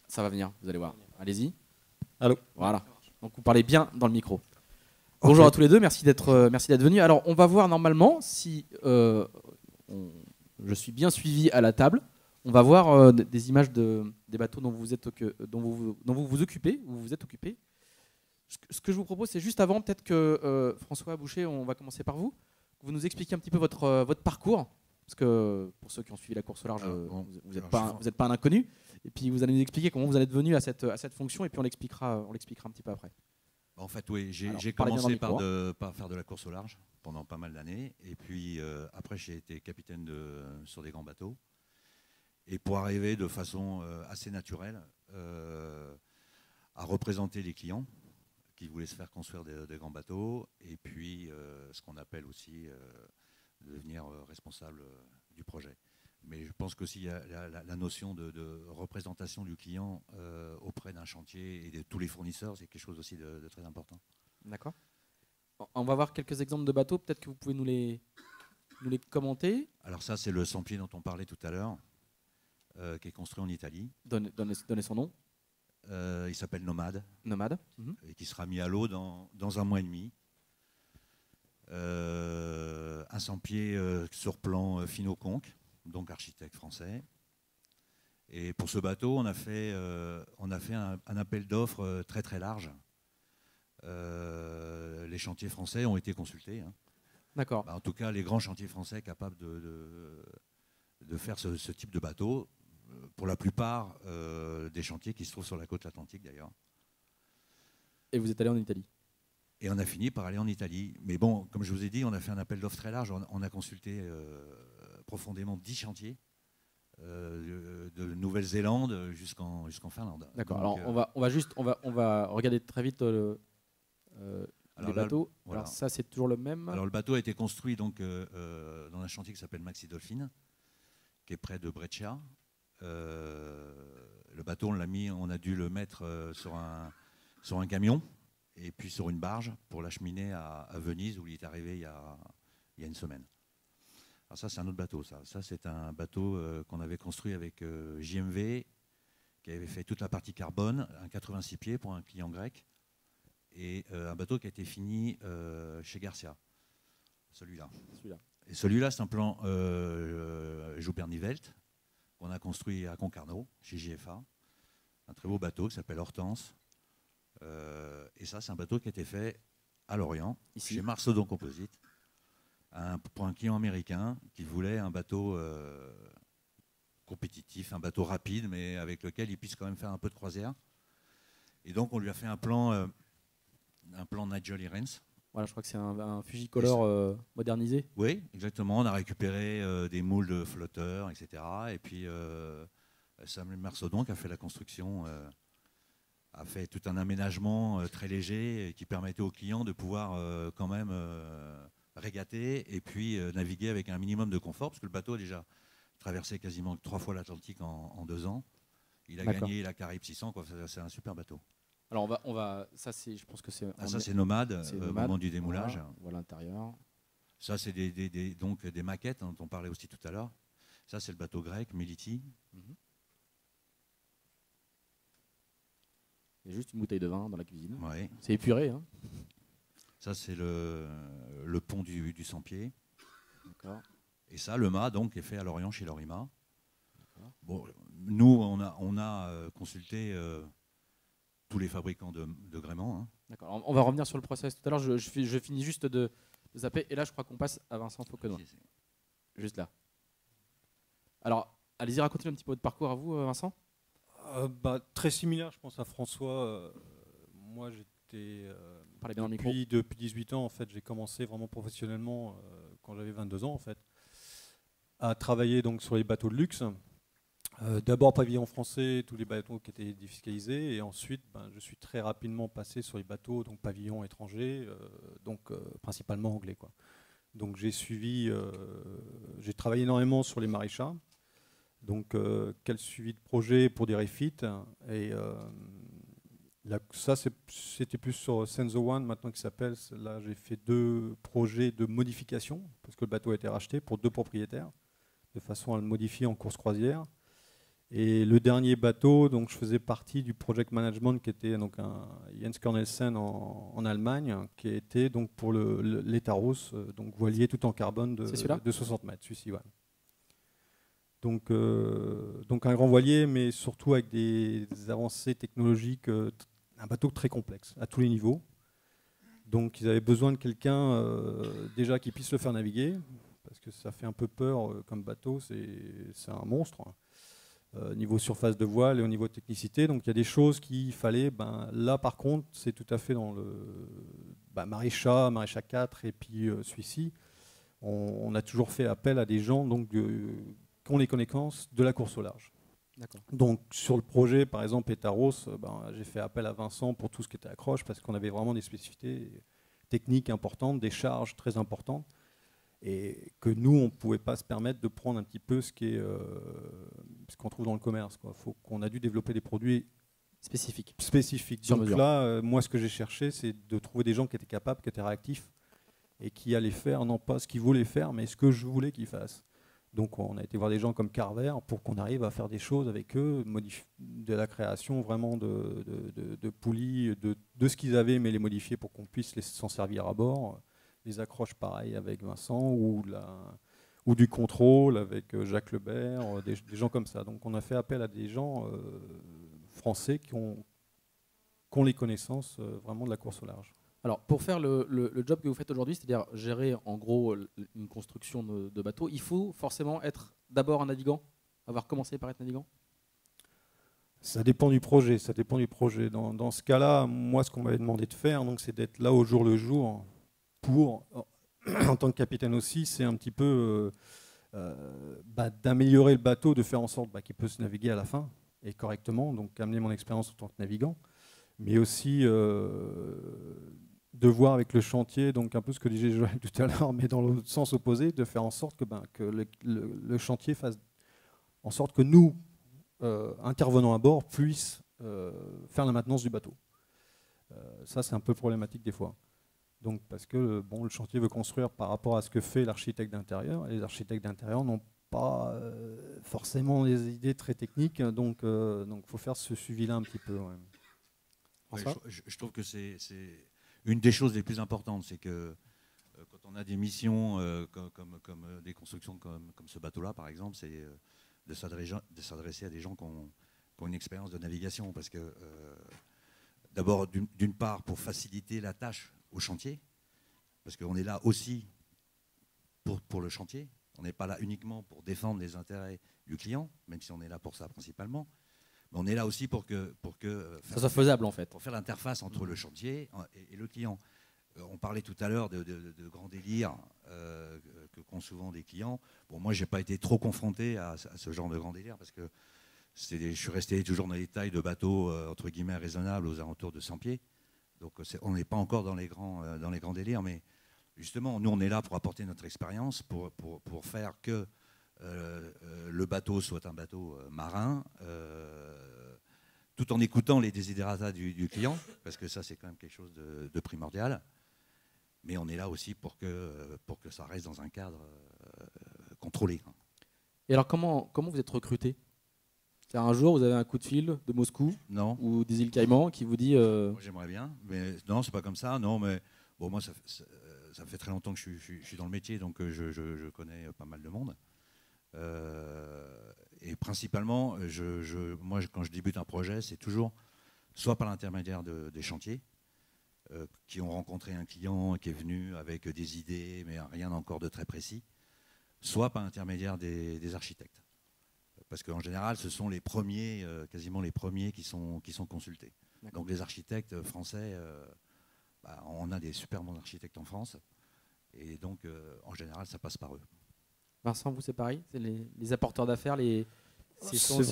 Ça va venir, vous allez voir. Allez-y. Allô. Voilà. Donc vous parlez bien dans le micro. Bonjour à tous les deux, merci d'être venus. Alors on va voir normalement si je suis bien suivi à la table. On va voir des images des bateaux dont vous vous occupez, ou vous êtes occupé. Ce que je vous propose, c'est juste avant, peut-être que François Boucher, on va commencer par vous. Vous nous expliquez un petit peu votre parcours, parce que pour ceux qui ont suivi la course au large, vous n'êtes pas un inconnu. Et puis vous allez nous expliquer comment vous en êtes venu à cette fonction, et puis on l'expliquera un petit peu après. En fait, oui, j'ai commencé par faire de la course au large pendant pas mal d'années. Et puis après, j'ai été capitaine sur des grands bateaux. Et pour arriver de façon assez naturelle à représenter les clients qui voulaient se faire construire des grands bateaux. Et puis ce qu'on appelle aussi devenir responsable du projet. Mais je pense qu'aussi la notion de représentation du client auprès d'un chantier et de tous les fournisseurs, c'est quelque chose aussi de très important. D'accord. On va voir quelques exemples de bateaux. Peut-être que vous pouvez nous les commenter. Alors ça, c'est le Sampier dont on parlait tout à l'heure, qui est construit en Italie. Donnez son nom. Il s'appelle Nomade. Nomade. Et qui sera mis à l'eau dans un mois et demi. Un Sampier sur plan Finot-Conques, donc architecte français. Et pour ce bateau, on a fait un appel d'offres très très large. Les chantiers français ont été consultés. Hein. D'accord. En tout cas, les grands chantiers français capables de faire ce type de bateau, pour la plupart des chantiers qui se trouvent sur la côte atlantique d'ailleurs. Et vous êtes allé en Italie? Et on a fini par aller en Italie. Mais bon, comme je vous ai dit, on a fait un appel d'offres très large. On a consulté profondément 10 chantiers, de Nouvelle-Zélande jusqu'en Finlande. D'accord. Alors on va regarder très vite les bateaux. Voilà. Alors ça, c'est toujours le même. Alors le bateau a été construit donc dans un chantier qui s'appelle Maxi Dolphin, qui est près de Brescia. Le bateau, on a dû le mettre sur un camion et puis sur une barge pour l'acheminer à Venise, où il est arrivé il y a une semaine. Alors ça, c'est un autre bateau. Ça c'est un bateau qu'on avait construit avec JMV, qui avait fait toute la partie carbone, un 86 pieds pour un client grec, et un bateau qui a été fini chez Garcia. Celui-là. Et celui-là, c'est un plan Joubert-Nivelt, qu'on a construit à Concarneau, chez JFA. Un très beau bateau qui s'appelle Hortense. Et ça, c'est un bateau qui a été fait à Lorient, ici, chez Marcedon Composite, pour un client américain qui voulait un bateau compétitif, un bateau rapide, mais avec lequel il puisse quand même faire un peu de croisière. Et donc, on lui a fait un plan Nigel Irens. Voilà, je crois que c'est un Fujicolor modernisé. Oui, exactement. On a récupéré des moules de flotteurs, etc. Et puis, Samuel Marcedon, qui a fait la construction, a fait tout un aménagement très léger qui permettait aux clients de pouvoir quand même régater et puis naviguer avec un minimum de confort, parce que le bateau a déjà traversé quasiment 3 fois l'Atlantique en 2 ans. Il a gagné la Caraïbe 600, quoi. C'est un super bateau. Alors ça c'est, je pense que c'est. Ça c'est Nomade, au moment du démoulage. Voilà l'intérieur. Ça c'est donc des maquettes dont on parlait aussi tout à l'heure. Ça c'est le bateau grec, Meliti. Il y a juste une bouteille de vin dans la cuisine. Ouais. C'est épuré. Hein. Ça c'est le pont du Sampier. D'accord. Et ça, le mât donc est fait à Lorient chez Lorima. Bon, nous on a consulté tous les fabricants de gréement. Hein. D'accord. On va revenir sur le process tout à l'heure. Je finis juste de zapper. Et là, je crois qu'on passe à Vincent Fauquenois. Juste là. Alors, allez-y, racontez un petit peu votre parcours à vous, Vincent. Très similaire, je pense, à François. Moi, j'étais depuis 18 ans, en fait, j'ai commencé vraiment professionnellement quand j'avais 22 ans, en fait, à travailler donc sur les bateaux de luxe. D'abord pavillon français, tous les bateaux qui étaient défiscalisés, et ensuite je suis très rapidement passé sur les bateaux donc pavillon étranger, principalement anglais, quoi. Donc j'ai travaillé énormément sur les maréchats, donc quel suivi de projet pour des refits, et ça c'était plus sur Senzo One maintenant qui s'appelle. Là j'ai fait 2 projets de modification parce que le bateau a été racheté pour 2 propriétaires de façon à le modifier en course croisière. Et le dernier bateau, donc je faisais partie du project management qui était donc un Jens Cornelsen en Allemagne, qui était donc pour l'Etaros, donc voilier tout en carbone de 60 mètres, celui-ci. Ouais. Donc un grand voilier, mais surtout avec des avancées technologiques, un bateau très complexe à tous les niveaux. Donc ils avaient besoin de quelqu'un déjà qui puisse le faire naviguer, parce que ça fait un peu peur comme bateau, c'est un monstre. Niveau surface de voile et au niveau technicité. Donc il y a des choses qu'il fallait. Là par contre, c'est tout à fait dans le Maréchal 4 et puis celui-ci. On a toujours fait appel à des gens donc, qui ont les connaissances de la course au large. Donc sur le projet, par exemple, Etaros, j'ai fait appel à Vincent pour tout ce qui était accroche parce qu'on avait vraiment des spécificités techniques importantes, des charges très importantes. Et que nous, on ne pouvait pas se permettre de prendre un petit peu ce qu'on trouve dans le commerce. On a dû développer des produits spécifiques. Donc là, moi, ce que j'ai cherché, c'est de trouver des gens qui étaient capables, qui étaient réactifs et qui allaient faire, non pas ce qu'ils voulaient faire, mais ce que je voulais qu'ils fassent. Donc on a été voir des gens comme Carver pour qu'on arrive à faire des choses avec eux, de la création vraiment de poulies, de ce qu'ils avaient, mais les modifier pour qu'on puisse s'en servir à bord. Des accroches pareilles avec Vincent ou du contrôle avec Jacques Lebert, des gens comme ça. Donc on a fait appel à des gens français qui ont les connaissances vraiment de la course au large. Alors pour faire le job que vous faites aujourd'hui, c'est-à-dire gérer en gros une construction de bateau, il faut forcément être d'abord un navigant, avoir commencé par être navigant ? Ça dépend du projet. Dans ce cas-là, moi ce qu'on m'avait demandé de faire, c'est d'être là au jour le jour. En tant que capitaine aussi, c'est un petit peu d'améliorer le bateau, de faire en sorte qu'il puisse se naviguer à la fin et correctement, donc amener mon expérience en tant que navigant, mais aussi de voir avec le chantier, donc un peu ce que disait Joël tout à l'heure, mais dans le sens opposé, de faire en sorte que le chantier fasse en sorte que nous, intervenant à bord, puissent faire la maintenance du bateau. Ça, c'est un peu problématique des fois. Donc, parce que le chantier veut construire par rapport à ce que fait l'architecte d'intérieur, et les architectes d'intérieur n'ont pas forcément des idées très techniques, donc faut faire ce suivi-là un petit peu. Ouais. Ouais, je trouve que c'est une des choses les plus importantes, c'est que quand on a des missions comme des constructions comme ce bateau-là, par exemple, c'est de s'adresser à des gens qui ont une expérience de navigation, parce que d'abord, d'une part, pour faciliter la tâche au chantier, parce qu'on est là aussi pour le chantier. On n'est pas là uniquement pour défendre les intérêts du client, même si on est là pour ça principalement. Mais on est là aussi pour que ça soit faisable en fait. Pour faire l'interface entre le chantier et le client. On parlait tout à l'heure de grands délires que qu'ont souvent des clients. Bon, moi, j'ai pas été trop confronté à ce genre de grands délires parce que je suis resté toujours dans les tailles de bateaux entre guillemets raisonnables aux alentours de 100 pieds. Donc on n'est pas encore dans les grands délires, mais justement, nous, on est là pour apporter notre expérience, pour faire que le bateau soit un bateau marin, tout en écoutant les desiderata du client, parce que ça, c'est quand même quelque chose de primordial. Mais on est là aussi pour que ça reste dans un cadre contrôlé. Et alors, comment vous êtes recruté ? Un jour, vous avez un coup de fil de Moscou ou des îles Caïmans qui vous dit... Moi, j'aimerais bien, mais non, c'est pas comme ça. Non, mais bon, moi, ça fait très longtemps que je suis dans le métier, donc je connais pas mal de monde. Et principalement, moi, quand je débute un projet, c'est toujours soit par l'intermédiaire des chantiers, qui ont rencontré un client qui est venu avec des idées, mais rien encore de très précis, soit par l'intermédiaire des architectes. Parce qu'en général, ce sont les premiers, quasiment les premiers qui sont consultés. Donc les architectes français, on a des super bons architectes en France, et donc en général, ça passe par eux. Vincent, vous c'est pareil, c'est les apporteurs d'affaires, ce sont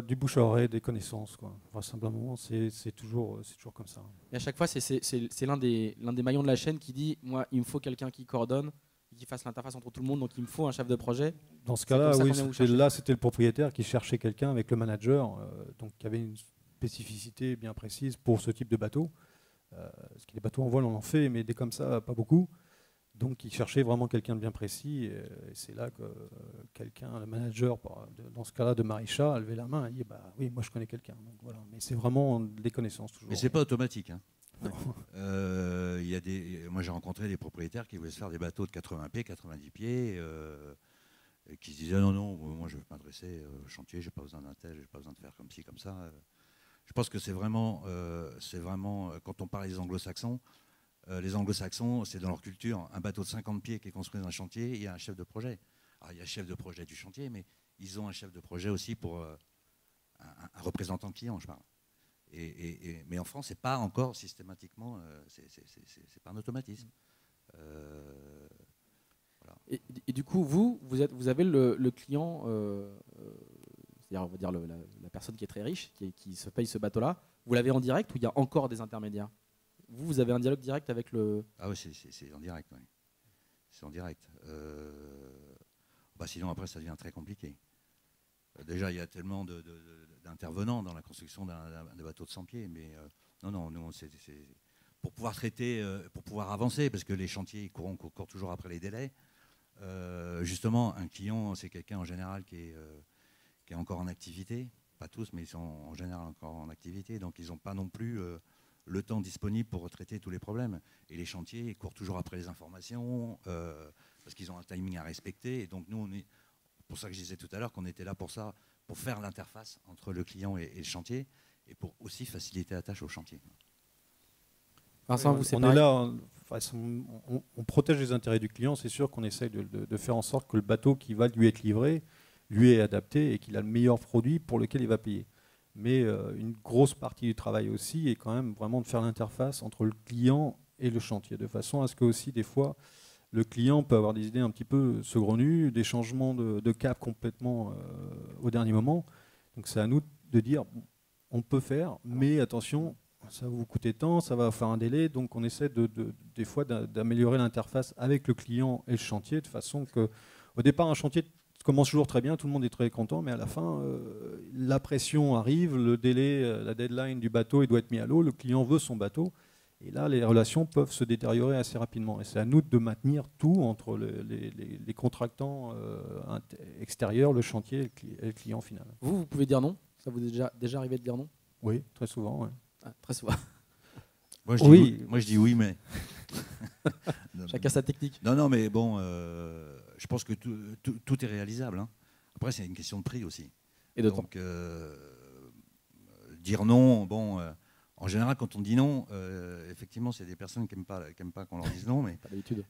du bouche à oreille, des connaissances, quoi. Enfin, simplement, c'est toujours comme ça. Et à chaque fois, c'est l'un des maillons de la chaîne qui dit, moi, il me faut quelqu'un qui coordonne, qui fasse l'interface entre tout le monde, donc il me faut un chef de projet. Dans ce cas-là, oui, c'était le propriétaire qui cherchait quelqu'un avec le manager, donc qui avait une spécificité bien précise pour ce type de bateau. Parce que les bateaux en voile, on en fait, mais des comme ça, pas beaucoup. donc, il cherchait vraiment quelqu'un de bien précis. Et c'est là que quelqu'un, le manager, dans ce cas-là, de Marisha, a levé la main et a dit oui, moi je connais quelqu'un. Donc, voilà. Mais c'est vraiment des connaissances toujours. Mais c'est pas automatique. Hein. Moi, j'ai rencontré des propriétaires qui voulaient se faire des bateaux de 80 pieds, 90 pieds, et qui se disaient non, moi je vais m'adresser au chantier, j'ai pas besoin d'un tel, j'ai pas besoin de faire comme ci, comme ça. Je pense que c'est vraiment, quand on parle des anglo-saxons, c'est dans leur culture. Un bateau de 50 pieds qui est construit dans un chantier, il y a un chef de projet. Alors, il y a un chef de projet du chantier, mais ils ont un chef de projet aussi pour un représentant client, je parle. Mais en France, c'est pas encore systématiquement, c'est pas un automatisme. Voilà. Et du coup, vous avez le client, c'est-à-dire on va dire la personne qui est très riche, qui se paye ce bateau-là. Vous l'avez en direct ou il y a encore des intermédiaires? Vous avez un dialogue direct avec le... Ah oui, c'est en direct. Oui. C'est en direct. Sinon, après, ça devient très compliqué. Déjà, il y a tellement d'intervenants dans la construction d'un bateau de 100 pieds. Mais non, nous, c'est pour pouvoir traiter, pour pouvoir avancer, parce que les chantiers courent toujours après les délais. Justement, un client, c'est quelqu'un en général qui est encore en activité. Pas tous, mais ils sont en général encore en activité. Donc, ils n'ont pas non plus... le temps disponible pour traiter tous les problèmes. Et les chantiers ils courent toujours après les informations, parce qu'ils ont un timing à respecter. Et donc nous, pour ça que je disais tout à l'heure qu'on était là pour ça, pour faire l'interface entre le client et le chantier, et pour aussi faciliter la tâche au chantier. Vincent, on est là, on protège les intérêts du client. C'est sûr qu'on essaye de faire en sorte que le bateau qui va lui être livré, lui est adapté et qu'il a le meilleur produit pour lequel il va payer. Mais une grosse partie du travail aussi est quand même vraiment de faire l'interface entre le client et le chantier, de façon à ce que aussi des fois le client peut avoir des idées un petit peu saugrenues, des changements de cap complètement au dernier moment. Donc c'est à nous de dire on peut faire, mais attention, ça va vous coûter tant, ça va faire un délai. Donc on essaie des fois d'améliorer l'interface avec le client et le chantier, de façon que au départ un chantier commence toujours très bien, tout le monde est très content, mais à la fin, la pression arrive, le délai, la deadline du bateau, il doit être mis à l'eau, le client veut son bateau, et là, les relations peuvent se détériorer assez rapidement. Et c'est à nous de maintenir tout entre les contractants extérieurs, le chantier et le client final. Vous pouvez dire non? Ça vous est déjà arrivé de dire non? Oui, très souvent. Ouais. Ah, très souvent. Moi, je dis oui, mais... Chacun sa technique. Non, mais bon, je pense que tout est réalisable. Hein. Après, c'est une question de prix aussi. Et de temps. Dire non, bon, en général, quand on dit non, effectivement, c'est des personnes qui n'aiment pas qu'on leur dise non. Mais pas d'habitude.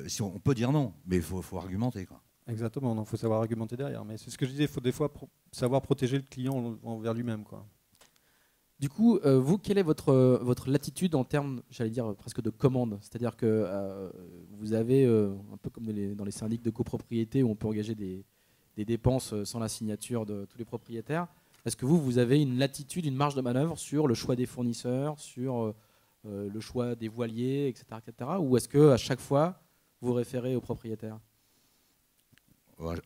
Si on peut dire non, mais il faut argumenter, quoi. Exactement, il faut savoir argumenter derrière. Mais c'est ce que je disais, il faut des fois savoir protéger le client envers lui-même, quoi. Du coup, vous, quelle est votre latitude en termes, j'allais dire, presque de commande? C'est-à-dire que vous avez, un peu comme dans les syndics de copropriété où on peut engager des dépenses sans la signature de tous les propriétaires, est-ce que vous avez une latitude, une marge de manœuvre sur le choix des fournisseurs, sur le choix des voiliers, etc. Ou est-ce qu'à chaque fois, vous référez aux propriétaires?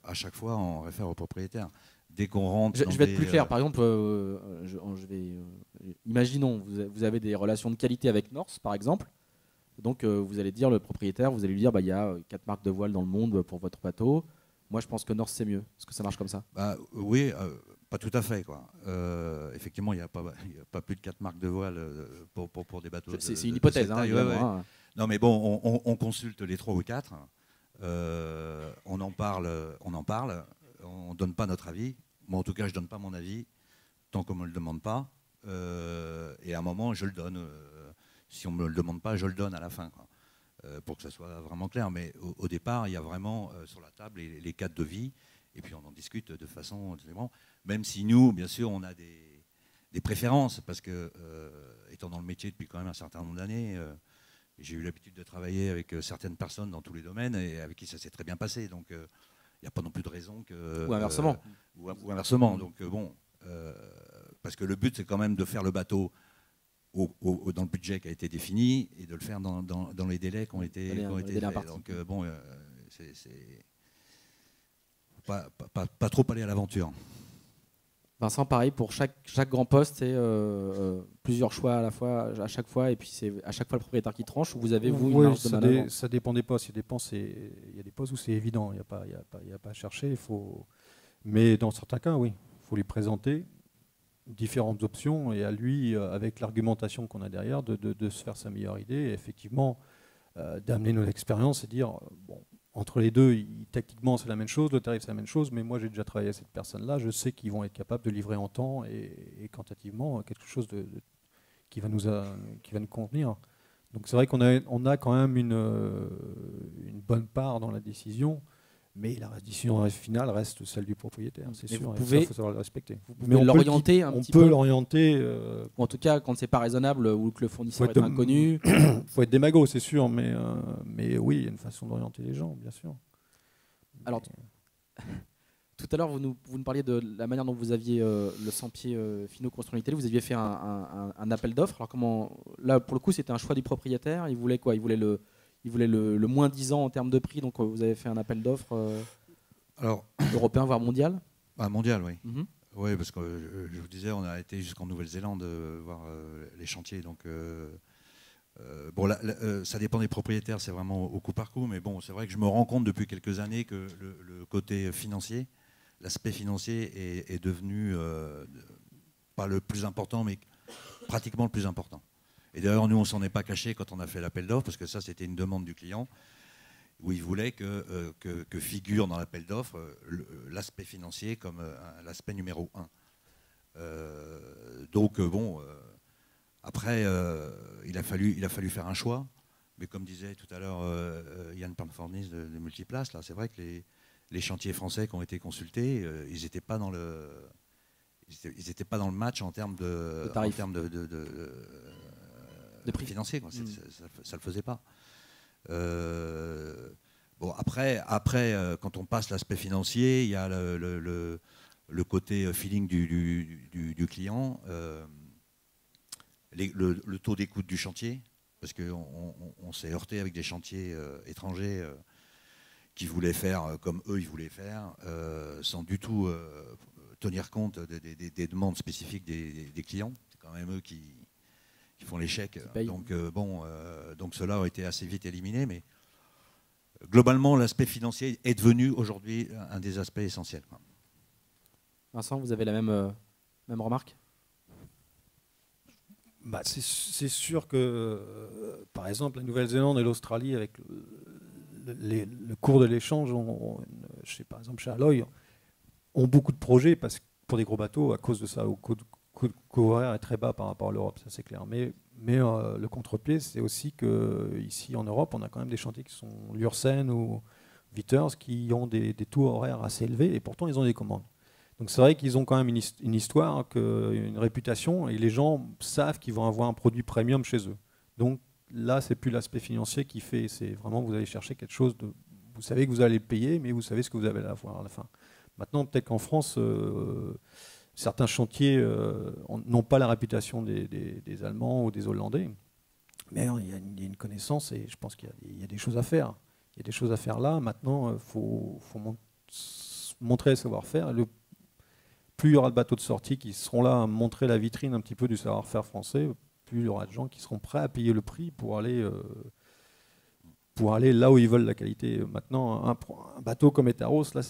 À chaque fois, on réfère aux propriétaires. Dès qu'on rentre... Je vais être plus clair. Par exemple, imaginons, vous avez des relations de qualité avec Norse, par exemple. Donc, vous allez dire, le propriétaire, vous allez lui dire, il y a 4 marques de voile dans le monde pour votre bateau. Moi, je pense que Norse, c'est mieux. Est-ce que ça marche comme ça? Oui, pas tout à fait, quoi. Effectivement, il n'y a pas plus de 4 marques de voile pour des bateaux. C'est une hypothèse. Hein. Non, mais bon, on consulte les 3 ou 4. On en parle. On ne donne pas notre avis. Moi, en tout cas, je ne donne pas mon avis tant qu'on ne me le demande pas. Et à un moment, je le donne. Si on ne me le demande pas, je le donne à la fin, quoi. Pour que ça soit vraiment clair. Mais au départ, il y a vraiment sur la table les cas de devis. Et puis, on en discute de façon... Même si nous, bien sûr, on a des préférences. Parce que, étant dans le métier depuis quand même un certain nombre d'années, j'ai eu l'habitude de travailler avec certaines personnes dans tous les domaines et avec qui ça s'est très bien passé. Donc, il n'y a pas non plus de raison que... Ou inversement. Ou inversement. Donc, parce que le but, c'est quand même de faire le bateau dans le budget qui a été défini et de le faire dans les délais qui ont été faits. Donc, c'est pas trop aller à l'aventure. Vincent, pareil, pour chaque grand poste, c'est plusieurs choix à chaque fois, et puis c'est à chaque fois le propriétaire qui tranche, ou vous avez, vous, une marge de manœuvre? Ça dépend des postes. Il y a des postes où c'est évident, il n'y a pas à chercher. Mais dans certains cas, oui, il faut lui présenter différentes options, et à lui, avec l'argumentation qu'on a derrière, de se faire sa meilleure idée, et effectivement, d'amener nos expériences et dire, bon, entre les deux, techniquement c'est la même chose, le tarif c'est la même chose, mais moi j'ai déjà travaillé avec cette personne-là, je sais qu'ils vont être capables de livrer en temps et quantitativement quelque chose qui va nous convenir. Donc c'est vrai qu'on a quand même une bonne part dans la décision, mais la décision finale reste celle du propriétaire, c'est sûr. Il faut savoir le respecter. Mais on l'orienter un petit peu. On peut l'orienter. En tout cas, quand c'est pas raisonnable ou que le fournisseur est inconnu. Il faut être démago, c'est sûr, mais oui, il y a une façon d'orienter les gens, bien sûr. Alors, tout à l'heure, vous nous parliez de la manière dont vous aviez le Sampier Finot construit en Italie. Vous aviez fait un appel d'offres. Alors là, pour le coup, c'était un choix du propriétaire. Il voulait quoi? Il voulait le moins 10 ans en termes de prix, donc vous avez fait un appel d'offres européen, voire mondial? Mondial, oui. Oui, parce que je vous disais, on a été jusqu'en Nouvelle-Zélande voir les chantiers. Donc, ça dépend des propriétaires, c'est vraiment au coup par coup. Mais bon, c'est vrai que je me rends compte depuis quelques années que le côté financier, l'aspect financier est devenu pas le plus important, mais pratiquement le plus important. Et d'ailleurs, nous, on ne s'en est pas caché quand on a fait l'appel d'offres, parce que ça, c'était une demande du client, où il voulait que figure dans l'appel d'offres l'aspect financier comme l'aspect numéro 1. Donc, après, il a fallu faire un choix. Mais comme disait tout à l'heure Yann Panfornis de Multiplace, là, c'est vrai que les chantiers français qui ont été consultés, ils n'étaient pas dans le match en termes de prix financier, quoi. Ça le faisait pas. Après, quand on passe l'aspect financier, il y a le côté feeling du client, le taux d'écoute du chantier, parce qu'on s'est heurté avec des chantiers étrangers qui voulaient faire comme eux ils voulaient faire, sans du tout tenir compte des demandes spécifiques des clients. C'est quand même eux qui font les chèques. Donc ceux-là ont été assez vite éliminés, mais globalement, l'aspect financier est devenu aujourd'hui un des aspects essentiels. Vincent, vous avez la même remarque? C'est sûr que, par exemple, la Nouvelle-Zélande et l'Australie, avec le cours de l'échange, je sais, par exemple chez Alloy, ont beaucoup de projets pour des gros bateaux à cause de ça. Le coût horaire est très bas par rapport à l'Europe, ça c'est clair. Mais le contre-pied, c'est aussi qu'ici en Europe, on a quand même des chantiers qui sont Lursen ou Witters qui ont des taux horaires assez élevés et pourtant ils ont des commandes. Donc c'est vrai qu'ils ont quand même une histoire, une réputation, et les gens savent qu'ils vont avoir un produit premium chez eux. Donc là, c'est plus l'aspect financier qui fait, c'est vraiment vous allez chercher quelque chose de, vous savez que vous allez le payer, mais vous savez ce que vous allez avoir à la fin. Maintenant, peut-être qu'en France, certains chantiers n'ont pas la réputation des Allemands ou des Hollandais, mais il y a une connaissance et je pense qu'il y a des choses à faire. Il y a des choses à faire là. Maintenant, il faut montrer le savoir-faire. Plus il y aura de bateaux de sortie qui seront là à montrer la vitrine un petit peu du savoir-faire français, plus il y aura de gens qui seront prêts à payer le prix pour aller là où ils veulent la qualité. Maintenant, un bateau comme Etaros, là,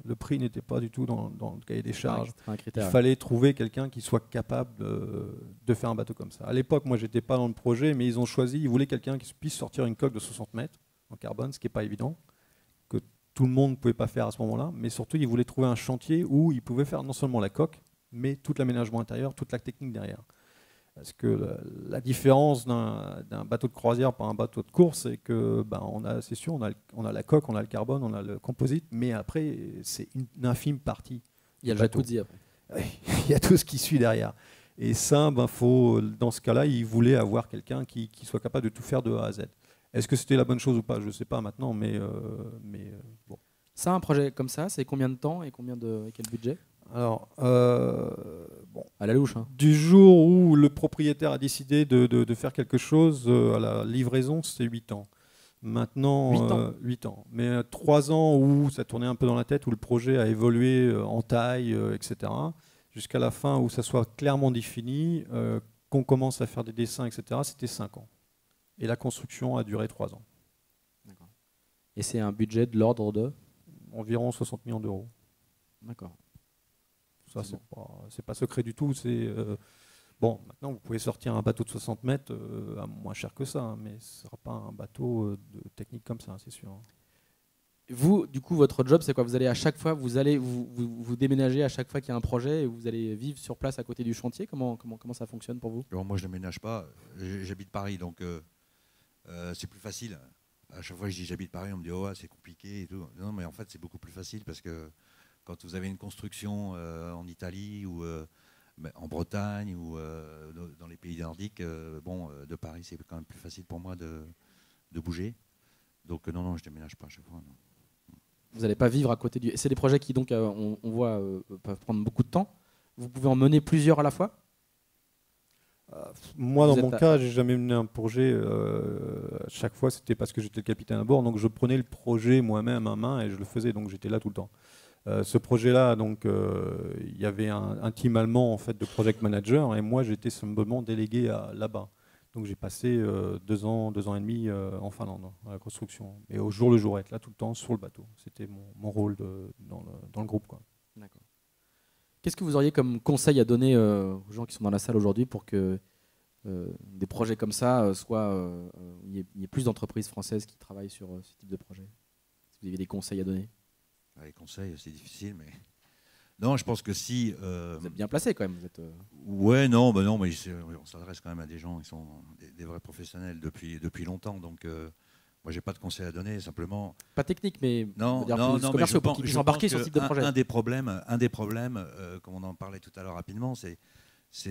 le prix n'était pas du tout dans le cahier des charges. Il fallait trouver quelqu'un qui soit capable de faire un bateau comme ça. À l'époque, moi, j'étais pas dans le projet, mais ils voulaient quelqu'un qui puisse sortir une coque de 60 mètres en carbone, ce qui n'est pas évident, que tout le monde ne pouvait pas faire à ce moment-là, mais surtout, ils voulaient trouver un chantier où ils pouvaient faire non seulement la coque, mais tout l'aménagement intérieur, toute la technique derrière. Parce que la différence d'un bateau de croisière par un bateau de course, c'est que c'est sûr, on a la coque, on a le carbone, on a le composite, mais après, c'est une infime partie. Il y a le jacuzzi après. Il y a tout ce qui suit derrière. Et ça, dans ce cas-là, ils voulaient avoir quelqu'un qui soit capable de tout faire de A à Z. Est-ce que c'était la bonne chose ou pas? Je ne sais pas maintenant, mais bon. Ça, un projet comme ça, c'est combien de temps et quel budget? Alors, à la louche. Du jour où le propriétaire a décidé de faire quelque chose, à la livraison, c'est 8 ans. Maintenant, 8 ans. Mais 3 ans où ça tournait un peu dans la tête, où le projet a évolué en taille, etc. Jusqu'à la fin où ça soit clairement défini, qu'on commence à faire des dessins, etc. C'était 5 ans. Et la construction a duré 3 ans. Et c'est un budget de l'ordre de environ 60 millions d'euros. D'accord. Ça, c'est pas secret du tout. Bon, maintenant, vous pouvez sortir un bateau de 60 mètres à moins cher que ça, hein, mais ce ne sera pas un bateau de technique comme ça, c'est sûr. Vous, du coup, votre job, c'est quoi? Vous allez à chaque fois, vous déménagez à chaque fois qu'il y a un projet et vous allez vivre sur place à côté du chantier. Comment ça fonctionne pour vous? Alors, moi, je ne déménage pas. J'habite Paris, donc c'est plus facile. À chaque fois que je dis j'habite Paris, on me dit oh, c'est compliqué et tout. Non, mais en fait, c'est beaucoup plus facile parce que quand vous avez une construction en Italie ou en Bretagne ou dans les pays nordiques, de Paris, c'est quand même plus facile pour moi de bouger. Donc non, je ne déménage pas à chaque fois. Non. Vous n'allez pas vivre à côté du... C'est des projets qui, donc, on voit, peuvent prendre beaucoup de temps. Vous pouvez en mener plusieurs à la fois? Moi, dans mon cas, j'ai jamais mené un projet. À chaque fois, c'était parce que j'étais le capitaine à bord. Donc, je prenais le projet moi-même à main et je le faisais. Donc, j'étais là tout le temps. Ce projet-là, donc, il y avait un team allemand en fait de project manager et moi, j'étais simplement délégué là-bas. Donc, j'ai passé 2 ans et demi en Finlande à la construction. Et au jour le jour, être là tout le temps sur le bateau. C'était mon rôle dans le groupe, quoi. D'accord. Qu'est-ce que vous auriez comme conseil à donner aux gens qui sont dans la salle aujourd'hui pour que des projets comme ça il y ait plus d'entreprises françaises qui travaillent sur ce type de projet? Est-ce que vous avez des conseils à donner? Les conseils, c'est difficile, mais non, je pense que si vous êtes bien placé quand même. Ouais, non, mais on s'adresse quand même à des gens qui sont des vrais professionnels depuis longtemps, donc. Moi, j'ai pas de conseils à donner, simplement. Pas technique, mais non, mais je pense, qu'ils embarquer sur ce type de projet. Un des problèmes, comme on en parlait tout à l'heure rapidement, c'est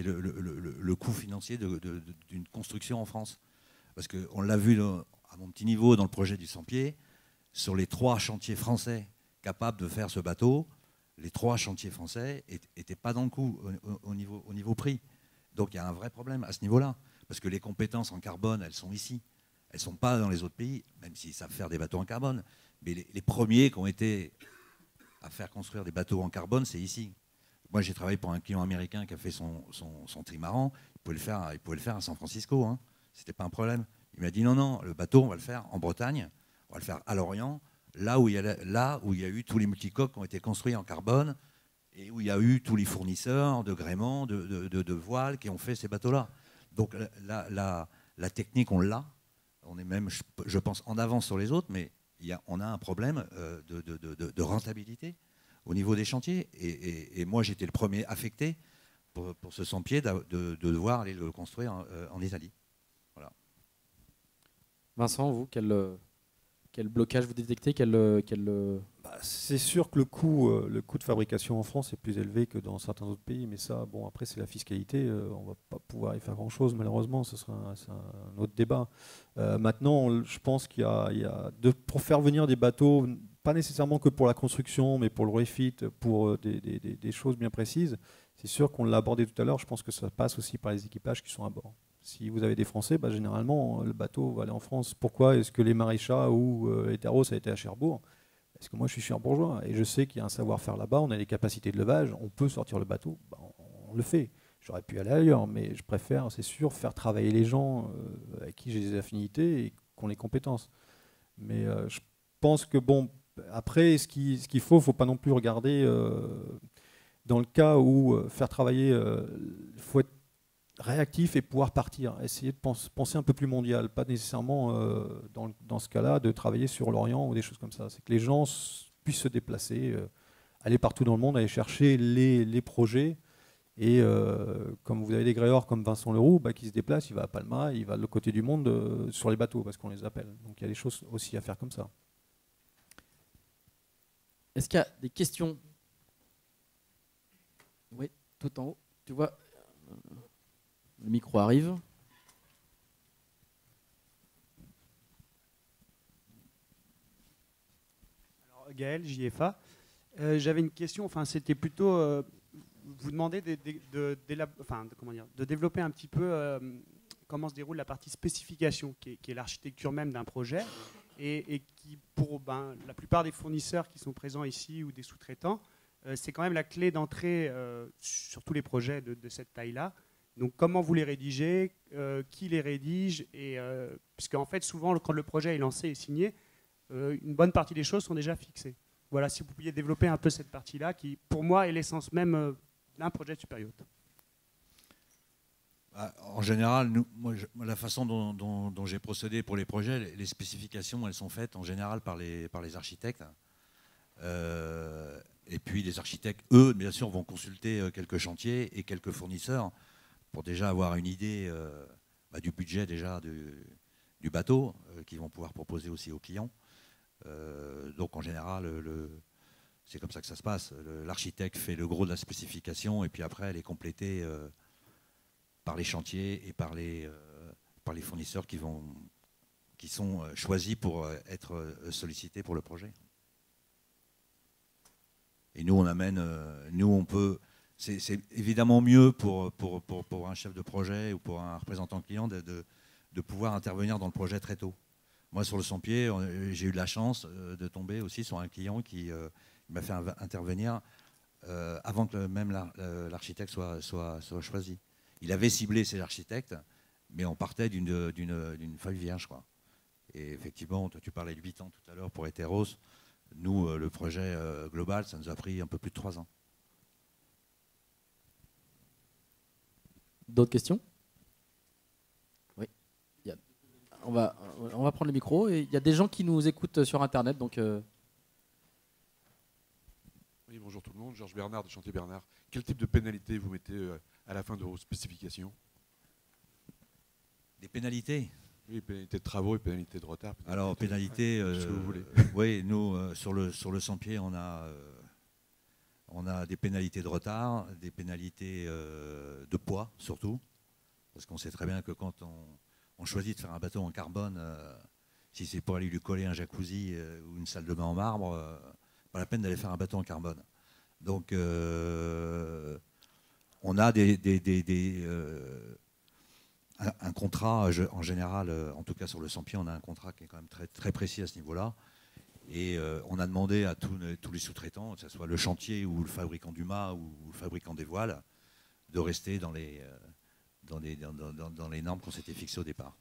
le coût financier d'une construction en France. Parce qu'on l'a vu à mon petit niveau dans le projet du 100 pieds, sur les 3 chantiers français capables de faire ce bateau, les 3 chantiers français n'étaient pas dans le coup au niveau prix. Donc il y a un vrai problème à ce niveau-là, parce que les compétences en carbone, elles sont ici. Elles ne sont pas dans les autres pays, même s'ils savent faire des bateaux en carbone. Mais les premiers qui ont été à faire construire des bateaux en carbone, c'est ici. Moi, j'ai travaillé pour un client américain qui a fait son trimaran. Il pouvait le faire à San Francisco. Hein. Ce n'était pas un problème. Il m'a dit non, le bateau, on va le faire en Bretagne. On va le faire à Lorient, là où il y a eu tous les multicoques qui ont été construits en carbone et où il y a eu tous les fournisseurs de gréements, de voiles qui ont fait ces bateaux-là. Donc la technique, on l'a. On est même, je pense, en avance sur les autres, mais on a un problème de rentabilité au niveau des chantiers. Et moi, j'étais le premier affecté pour ce 100 pieds de devoir aller le construire en Italie. Voilà. Vincent, vous, quel blocage vous détectez? C'est sûr que le coût de fabrication en France est plus élevé que dans certains autres pays, mais ça, bon, après c'est la fiscalité, on ne va pas pouvoir y faire grand-chose malheureusement, c'est un autre débat. Maintenant, je pense pour faire venir des bateaux, pas nécessairement que pour la construction, mais pour le refit, pour des choses bien précises, c'est sûr qu'on l'a abordé tout à l'heure, je pense que ça passe aussi par les équipages qui sont à bord. Si vous avez des Français, généralement, le bateau va aller en France. Pourquoi est-ce que les Maréchats ou les Terreaux, ça a été à Cherbourg? Parce que moi, je suis cherbourgeois et je sais qu'il y a un savoir-faire là-bas, on a des capacités de levage, on peut sortir le bateau, on le fait. J'aurais pu aller ailleurs, mais je préfère, c'est sûr, faire travailler les gens avec qui j'ai des affinités et qui ont les compétences. Mais je pense que, bon, après, ce qu'il faut pas non plus regarder dans le cas où faire travailler, il faut être réactif et pouvoir partir, essayer de penser un peu plus mondial, pas nécessairement dans ce cas-là de travailler sur l'Orient ou des choses comme ça. C'est que les gens puissent se déplacer, aller partout dans le monde, aller chercher les projets. Et comme vous avez des gréeurs comme Vincent Leroux, qui se déplace, il va à Palma, il va de l'autre côté du monde sur les bateaux parce qu'on les appelle. Donc il y a des choses aussi à faire comme ça. Est-ce qu'il y a des questions? Oui, tout en haut. Tu vois, le micro arrive. Alors, Gaël, JFA. J'avais une question, enfin c'était plutôt vous demander de développer un petit peu comment se déroule la partie spécification, qui est l'architecture même d'un projet. et qui, pour la plupart des fournisseurs qui sont présents ici ou des sous-traitants, c'est quand même la clé d'entrée sur tous les projets de cette taille-là. Donc comment vous les rédigez, qui les rédige, puisqu'en fait souvent quand le projet est lancé et signé, une bonne partie des choses sont déjà fixées. Voilà, si vous pouviez développer un peu cette partie-là, qui pour moi est l'essence même d'un projet de super yacht. En général, la façon dont j'ai procédé pour les projets, les spécifications, elles sont faites en général par les architectes. Et puis les architectes, eux, bien sûr, vont consulter quelques chantiers et quelques fournisseurs pour déjà avoir une idée du budget déjà du bateau qu'ils vont pouvoir proposer aussi aux clients. Donc en général, c'est comme ça que ça se passe. L'architecte fait le gros de la spécification et puis après elle est complétée par les chantiers et par les fournisseurs qui sont choisis pour être sollicités pour le projet. Et nous, on peut. C'est évidemment mieux pour un chef de projet ou pour un représentant client de pouvoir intervenir dans le projet très tôt. Moi, sur le Sampier, j'ai eu de la chance de tomber aussi sur un client qui m'a fait intervenir avant que même l'architecte soit choisi. Il avait ciblé ses architectes, mais on partait d'une feuille vierge, quoi. Et effectivement, toi, tu parlais de 8 ans tout à l'heure pour Eteros. Nous, le projet global, ça nous a pris un peu plus de 3 ans. D'autres questions? Oui. On va prendre le micro. Et il y a des gens qui nous écoutent sur Internet. Donc, Oui, bonjour tout le monde. Georges Bernard de Chantier Bernard. Quel type de pénalité vous mettez à la fin de vos spécifications? Des pénalités? Oui, pénalité de travaux et pénalité de retard. Alors, pénalité, ce que vous voulez. Oui, nous, sur le Sampier, on a des pénalités de retard, des pénalités de poids, surtout. Parce qu'on sait très bien que quand on choisit de faire un bateau en carbone, si c'est pour aller lui coller un jacuzzi ou une salle de bain en marbre, pas la peine d'aller faire un bateau en carbone. Donc, on a un contrat, en général, en tout cas sur le Sampier, on a un contrat qui est quand même très, très précis à ce niveau-là. Et on a demandé à tous les sous-traitants, que ce soit le chantier ou le fabricant du mât ou le fabricant des voiles, de rester dans les normes qu'on s'était fixées au départ.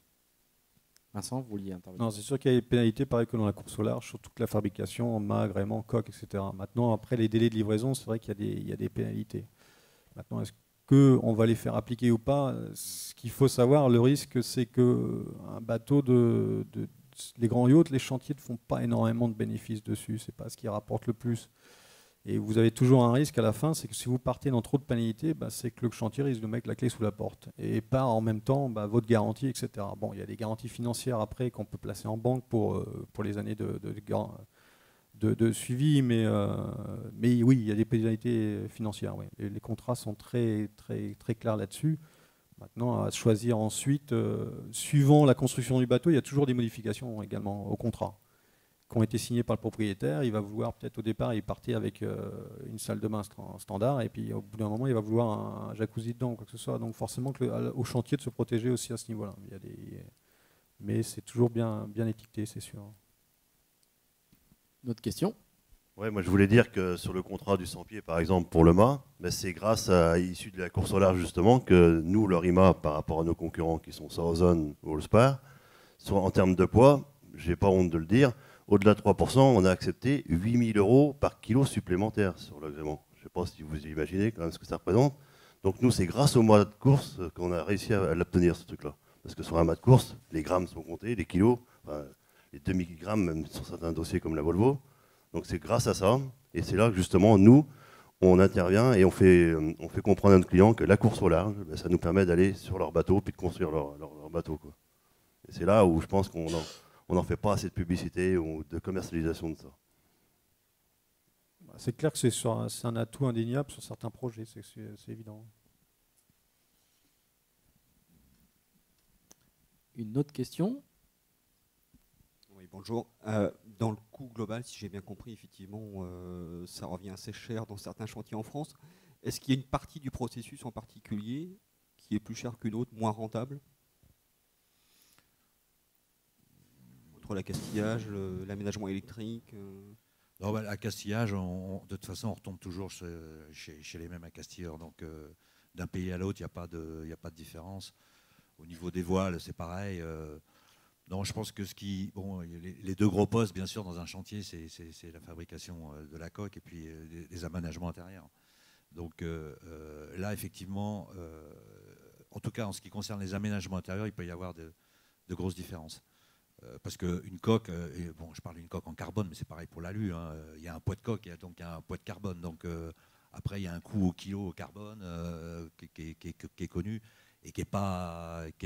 Vincent, vous vouliez intervenir? Non, c'est sûr qu'il y a des pénalités, pareil que dans la course au large, sur toute la fabrication, mât, gréement, coque, etc. Maintenant, après les délais de livraison, c'est vrai qu'il y a des pénalités. Maintenant, est-ce qu'on va les faire appliquer ou pas? Ce qu'il faut savoir, le risque, c'est qu'un bateau les grands yachts, les chantiers ne font pas énormément de bénéfices dessus, c'est pas ce qui rapporte le plus. Et vous avez toujours un risque à la fin, c'est que si vous partez dans trop de pénalités, c'est que le chantier risque de mettre la clé sous la porte. Et pas en même temps votre garantie, etc. Bon, il y a des garanties financières après qu'on peut placer en banque pour les années de suivi, mais oui, il y a des pénalités financières. Oui. Les contrats sont très, très, très clairs là-dessus. Maintenant, à choisir ensuite, suivant la construction du bateau, il y a toujours des modifications également au contrat qui ont été signées par le propriétaire. Il va vouloir peut-être au départ, il partait avec une salle de bain standard, et puis au bout d'un moment, il va vouloir un jacuzzi dedans, ou quoi que ce soit. Donc forcément, au chantier de se protéger aussi à ce niveau-là. Mais c'est toujours bien étiqueté, c'est sûr. Une autre question? Ouais, moi je voulais dire que sur le contrat du Sampier, par exemple, pour le mât, c'est grâce issu de la course au large justement que nous, le RIMA, par rapport à nos concurrents qui sont Sauson ou Allspar, en termes de poids, j'ai pas honte de le dire, au-delà de 3%, on a accepté 8 000 € par kilo supplémentaire sur l'agrément. Je ne sais pas si vous imaginez quand même ce que ça représente. Donc nous, c'est grâce au mois de course qu'on a réussi à l'obtenir, ce truc-là. Parce que sur un mois de course, les grammes sont comptés, les kilos, les demi-grammes, même sur certains dossiers comme la Volvo. Donc c'est grâce à ça, et c'est là que justement, nous, on intervient et on fait comprendre à notre client que la course au large, ça nous permet d'aller sur leur bateau puis de construire leur bateau, quoi. Et c'est là où je pense qu'on n'en fait pas assez de publicité ou de commercialisation de ça. C'est clair que c'est un atout indéniable sur certains projets, c'est évident. Une autre question? Oui, bonjour. Dans le coût global, si j'ai bien compris, effectivement, ça revient assez cher dans certains chantiers en France. Est-ce qu'il y a une partie du processus en particulier qui est plus chère qu'une autre, moins rentable? entre l'accastillage, l'aménagement électrique Non, l'accastillage, de toute façon, on retombe toujours chez les mêmes accastilleurs. Donc, d'un pays à l'autre, il n'y a pas de différence. Au niveau des voiles, c'est pareil. Non, je pense que les deux gros postes, bien sûr, dans un chantier, c'est la fabrication de la coque et puis les aménagements intérieurs. Donc là, effectivement, en tout cas, en ce qui concerne les aménagements intérieurs, il peut y avoir de grosses différences. Parce qu'une coque, je parle d'une coque en carbone, mais c'est pareil pour l'alu. Hein, il y a un poids de coque, il y a un poids de carbone. Donc après, il y a un coût au kilo au carbone qui est connu et qui n'est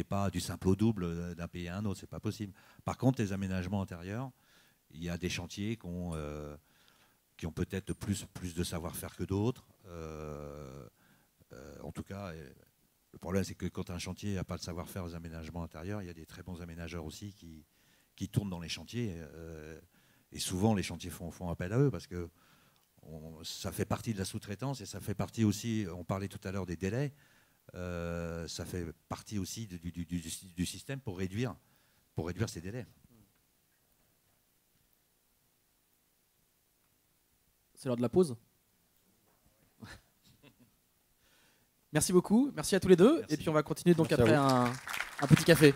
pas du simple au double d'un pays à un autre. C'est pas possible. Par contre, les aménagements intérieurs, il y a des chantiers qui ont peut-être plus de savoir-faire que d'autres. En tout cas, le problème, c'est que quand un chantier n'a pas de savoir-faire aux aménagements intérieurs, il y a des très bons aménageurs aussi qui tournent dans les chantiers. Et souvent, les chantiers font appel à eux parce que ça fait partie de la sous-traitance et ça fait partie aussi, on parlait tout à l'heure des délais, ça fait partie aussi du système pour réduire ces délais. C'est l'heure de la pause. Merci beaucoup, merci à tous les deux. Merci. Et puis on va continuer donc après un petit café.